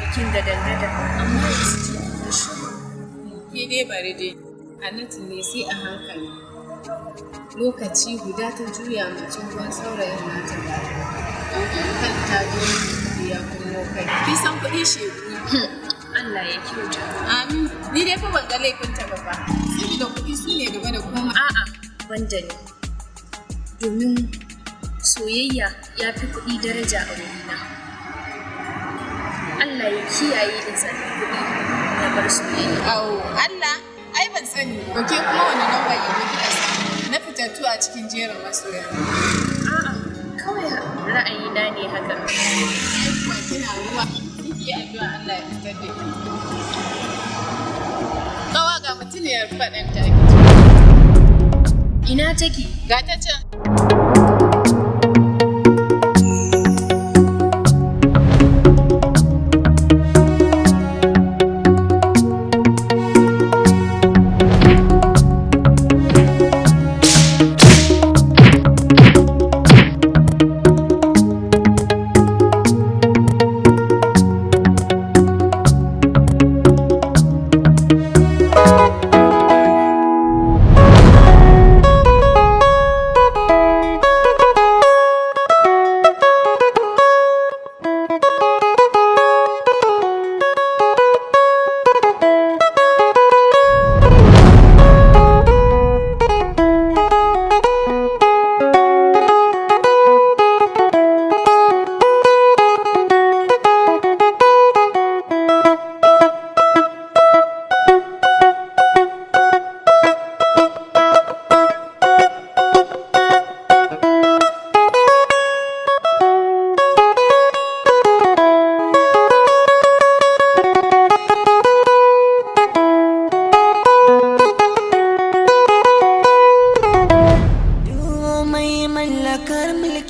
bikin da dandadan amma yanzu cikin da shi. Ke dai bari dai, Hannatu ne sai a hankali. Lokaci guda ta juya ma tsohon saurayin nata ba. Kan ta zo ya kunno kai. Ki san kuɗi shegu. Allah ya kyauta. Amin. Ni dai fa ban ga laifinta ba fa. Saboda kuɗi su ne gaba da komai. A'a, banda ni. Domin soyayya ya fi kuɗi daraja a wurina. Allah ya kiyaye da zanen kuɗi na bar soyayya. Awo, Allah, ai ban sani ba. Ke kuma wani lamba ya kika sani na fitattu a cikin jerin masoya. A'a, kawai ra'ayina ne haka. Kuma kina ruwa, kike addu'a Allah ya fitar da ki. Kawa ga mutuniyar faɗan take. Ina take? Ga ta can.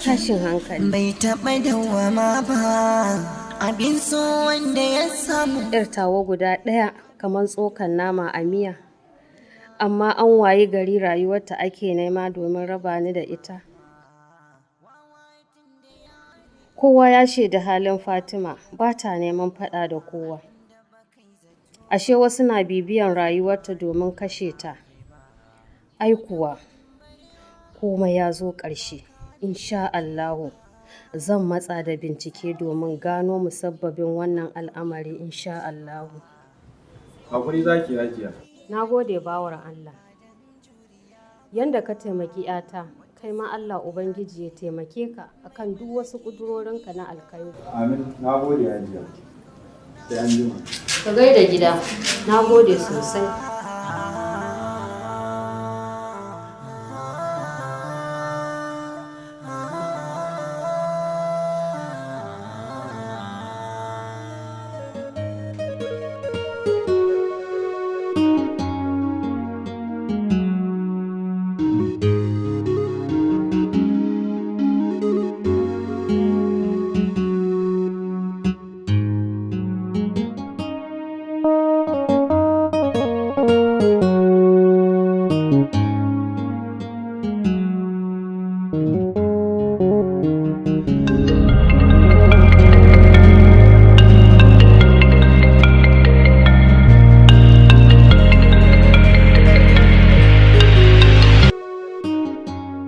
Tashin hankali bai taɓa dawama ba, abin so wanda ya samu. Yar tawa guda ɗaya kamar tsokan nama a miya, amma an wayi gari rayuwarta ake nema domin raba ni da ita. Kowa ya shaida halin Fatima, ba ta neman faɗa da kowa. Ashe wasu na bibiyan rayuwarta domin kashe ta. Ai kuwa, komai ya zo ƙarshe. Insha Allahu, zan matsa da bincike domin gano musabbabin wannan al'amari insha Allahu. Hakuri zaki hajiya. Na gode bawar Allah. Yanda ka taimaki 'yata, kai ma Allah Ubangiji ya taimake ka akan duk wasu ƙudurorinka na alkhairi. Amin, na gode hajiya. Sai an jima. Ka gaida gida, na gode sosai.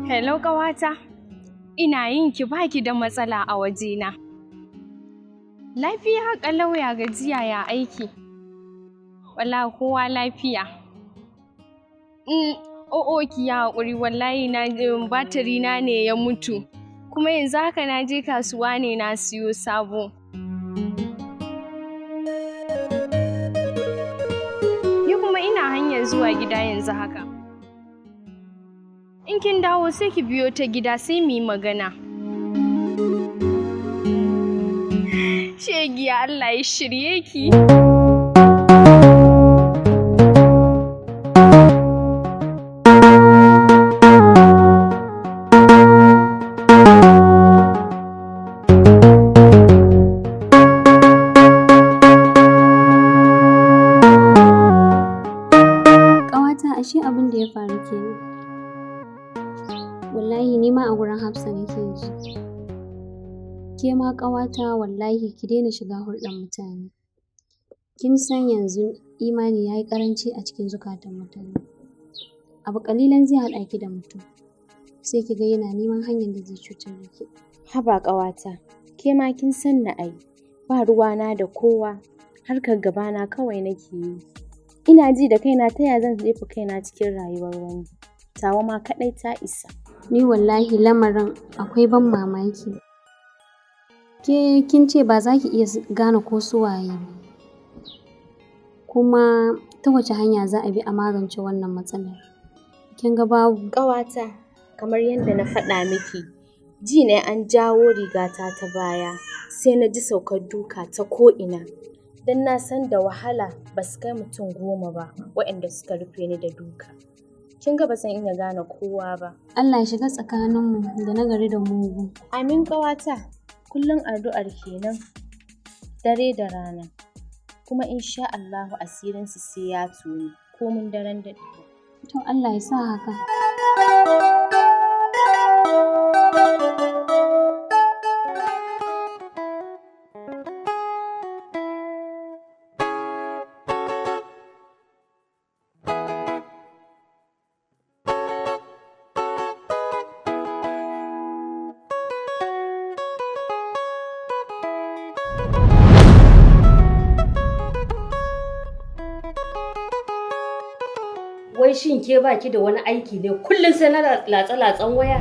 Hello ƙawata, ina yin ki baki da matsala a wajena. Lafiya ƙalau ya gajiya ya aiki. Wallahi kowa lafiya. Ki ya haƙuri wallahi batiri na ne ya mutu. Kuma yanzu haka na je kasuwa ne na siyo sabo. Ni kuma ina hanyar zuwa gida yanzu haka. In kin dawo sai ki biyo ta gida sai mu yi magana. Shegiya Allah ya shirye ki. Ƙawata ashe abin da ya faru kenan. Wallahi ni ma a gurin Hafsa nake ji. Ke ma ƙawata wallahi ki daina shiga hulɗar mutane. Kin san yanzu imani ya yi ƙaranci a cikin zukatan mutane. Abu ƙalilan zai haɗa ki da mutum, sai ki ga yana neman hanyar da zai cutar da ke. Haba ƙawata, ke ma kin san na ai, ba ruwana da kowa, harkar gabana kawai nake yi. Ina ji da kaina ta ya zan jefa kaina cikin rayuwar wani, tawa ma kaɗai ta isa. Ni wallahi lamarin akwai ban mamaki. Ke kin ce ba za ki iya gane ko su waye ba. Kuma ta wace hanya za a bi a magance wannan matsalar? Kin ga babu. Ƙawata, kamar yadda na faɗa miki, ji ne an jawo rigata ta baya, sai na ji saukar duka ta ko'ina. Don na san da wahala ba su kai mutum 10 ba waɗanda suka rufe ni da duka. Kin ga ba zan iya gane kowa ba. Allah ya shiga tsakaninmu da nagari da mugu. Amin ƙawata, kullum addu'ar kenan, dare da rana. Kuma insha Allahu asirinsu sai ya toni, komin daren daɗewa. To Allah ya sa haka. Wai shin ke baki da wani aiki ne kullum sai na latsa-latsan waya?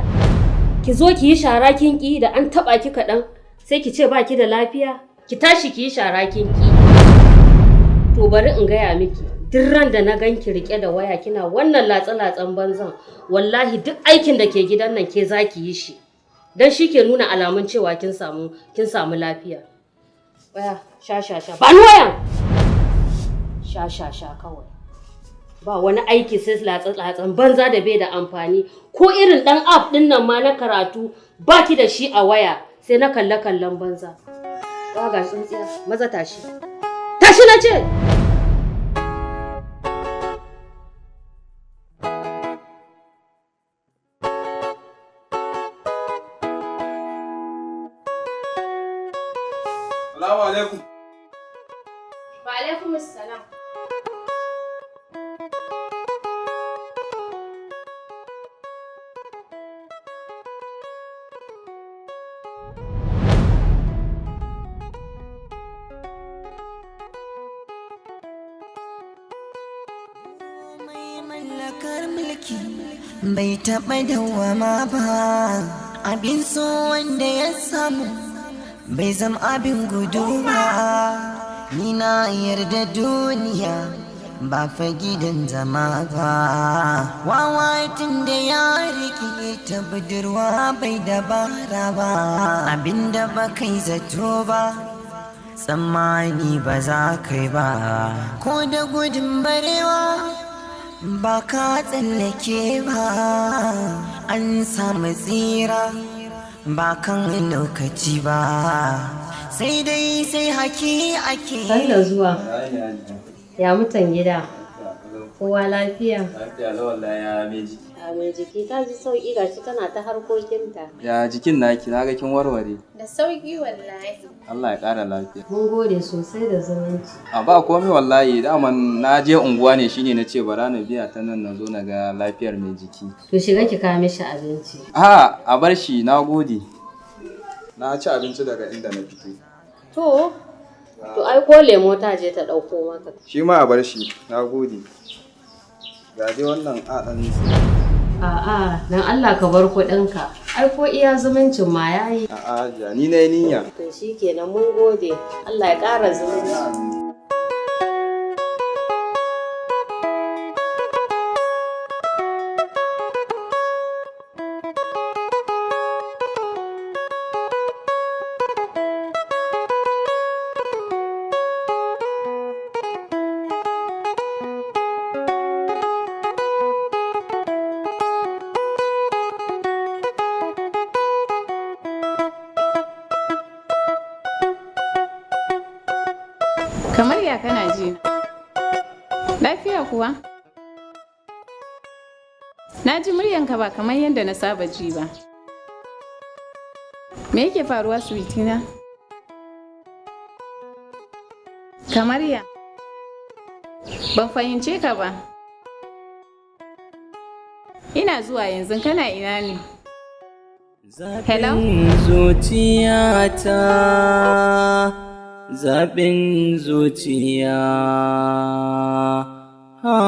Ki zo ki yi shara kin ki da an taba ki kaɗan sai ki ce baki da lafiya? Ki tashi ki yi shara kin ki. To bari in gaya miki, duk ran da na ganki rike da waya kina wannan latsa-latsan banzan, wallahi duk aikin da ke gidan nan ke za ki yi shi. Dan shi ke nuna alamun cewa kin samu lafiya. Waya sha. Ba ni wayan! Sha kawai. Ba wani aiki sai latsa-latsan banza da bai da amfani, ko irin ɗan app ɗin nan ma na karatu ba ki da shi a waya sai na kalle-kallen banza. Ba ga tsintsiya, maza tashi. Tashi na ce! Salamu alaikum. Wa alaikum assalam. Bai taɓa dawwama ba, abin so wanda ya samu bai zama abin gudu ba. Ni na yarda duniya ba fa gidan zama ba. Wawa tun da ya rike ta budurwa bai dabara ba. Abinda ba kai zato ba, tsammani ba za kai ba. Ko da gudun barewa ba ka tsallake ba, an samu tsira ba kan lokaci ba, sai dai sai haki ake. Sanda zuwa. Ya mutan gida. Kowa lafiya? Lafiya la wallahi ya meji. A mai jiki ta ji sauki gashi tana ta harkokinta. Ya jikin naki na ga kin warware. Da sauki wallahi. Allah ya ƙara lafiya. Mun gode sosai da zumunci. A ba komai wallahi, daman na je unguwa ne shine na ce bara na biya ta nan na zo na ga lafiyar mai jiki. To shiga ki kawo mishi abinci. A bar shi, na gode. Na ci abinci daga inda na fito. To ai ko lemo ta je ta ɗauko maka. Shi ma a bar shi, na gode. Ga dai wannan ɗan. A'a, dan Allah ka bar kuɗinka. Ai ko iya zumuncin ma yayi. A'a, ja ni na yi niyya. To shikenan mun gode. Allah ya ƙara zumunci. Kamar ya kana ji? Lafiya kuwa? Na ji muryanka ba kamar yadda na saba ji ba. Me yake faruwa sweetina? Kamar ya? Ban fahimce ka ba. Ina zuwa yanzu, kana ina ne? Hello? Zuciyata, zaɓin zuciya. Ha.